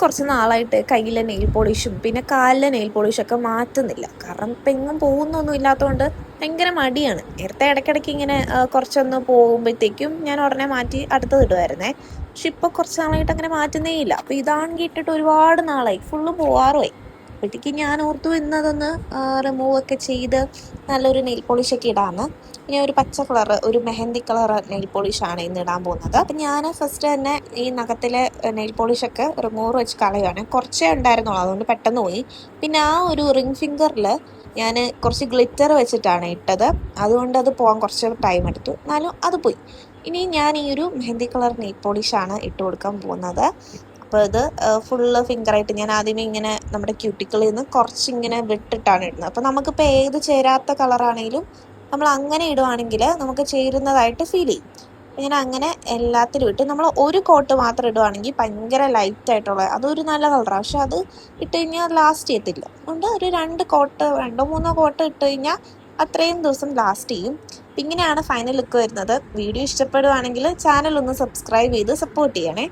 കുറച്ച് നാളായിട്ട് കയ്യിലെ നെയിൽ പോളിഷും പിന്നെ കാലിലെ നെയിൽ പോളിഷൊക്കെ മാറ്റുന്നില്ല. കാരണം ഇപ്പം എങ്ങും പോകുന്നൊന്നും ഇല്ലാത്തതുകൊണ്ട് ഭയങ്കര മടിയാണ്. നേരത്തെ ഇടയ്ക്കിടയ്ക്ക് ഇങ്ങനെ കുറച്ചൊന്ന് പോകുമ്പോഴത്തേക്കും ഞാൻ ഉടനെ മാറ്റി അടുത്തത് ഇടുമായിരുന്നേ. പക്ഷെ ഇപ്പോൾ കുറച്ച് നാളായിട്ട് അങ്ങനെ മാറ്റുന്നേ ഇല്ല. അപ്പോൾ ഇതാണെങ്കിൽ ഇട്ടിട്ട് ഒരുപാട് നാളായി, ഫുള്ള് പോവാറുമായി. അപ്പോഴത്തേക്ക് ഞാൻ ഓർത്തു ഇന്നതൊന്ന് റിമൂവ് ഒക്കെ ചെയ്ത് നല്ലൊരു നെയിൽ പോളിഷൊക്കെ ഇടാമെന്ന്. ഇനി ഒരു പച്ച കളർ, ഒരു മെഹന്തി കളർ നെയിൽ പോളിഷാണ് ഇന്ന് ഇടാൻ പോകുന്നത്. അപ്പം ഞാൻ ഫസ്റ്റ് തന്നെ ഈ നഖത്തിലെ നെയിൽ പോളിഷൊക്കെ റിമൂവർ വെച്ച് കളയുവാണ്. കുറച്ചേ ഉണ്ടായിരുന്നുള്ളൂ, അതുകൊണ്ട് പെട്ടെന്ന് പോയി. പിന്നെ ആ ഒരു റിംഗ് ഫിംഗറിൽ ഞാൻ കുറച്ച് ഗ്ലിറ്റർ വെച്ചിട്ടാണ് ഇട്ടത്, അതുകൊണ്ട് അത് പോകാൻ കുറച്ച് ടൈം എടുത്തു, എന്നാലും അത് പോയി. ഇനി ഞാൻ ഈ ഒരു മെഹന്തി കളർ നെയിൽ പോളിഷാണ് ഇട്ട് കൊടുക്കാൻ പോകുന്നത്. അപ്പോൾ ഇത് ഫുള്ള് ഫിംഗറായിട്ട് ഞാൻ ആദ്യമേ ഇങ്ങനെ നമ്മുടെ ക്യൂട്ടിക്കിളിൽ നിന്ന് കുറച്ചിങ്ങനെ വിട്ടിട്ടാണ് ഇടുന്നത്. അപ്പോൾ നമുക്കിപ്പോൾ ഏത് ചേരാത്ത കളറാണെങ്കിലും നമ്മൾ അങ്ങനെ ഇടുവാണെങ്കിൽ നമുക്ക് ചേരുന്നതായിട്ട് ഫീൽ ചെയ്യും. ഞാൻ അങ്ങനെ എല്ലാത്തിലും ഇട്ട്, നമ്മൾ ഒരു കോട്ട് മാത്രം ഇടുവാണെങ്കിൽ ഭയങ്കര ലൈറ്റ് ആയിട്ടുള്ള അതൊരു നല്ല കളറാണ്, പക്ഷെ അത് ഇട്ട് കഴിഞ്ഞാൽ ലാസ്റ്റ് ചെയ്യത്തില്ല. അതുകൊണ്ട് ഒരു രണ്ടോ മൂന്നോ കോട്ട് ഇട്ട് കഴിഞ്ഞാൽ അത്രയും ദിവസം ലാസ്റ്റ് ചെയ്യും. ഇങ്ങനെയാണ് ഫൈനൽ ലുക്ക് വരുന്നത്. വീഡിയോ ഇഷ്ടപ്പെടുവാണെങ്കിൽ ചാനൽ ഒന്ന് സബ്സ്ക്രൈബ് ചെയ്ത് സപ്പോർട്ട് ചെയ്യണേ.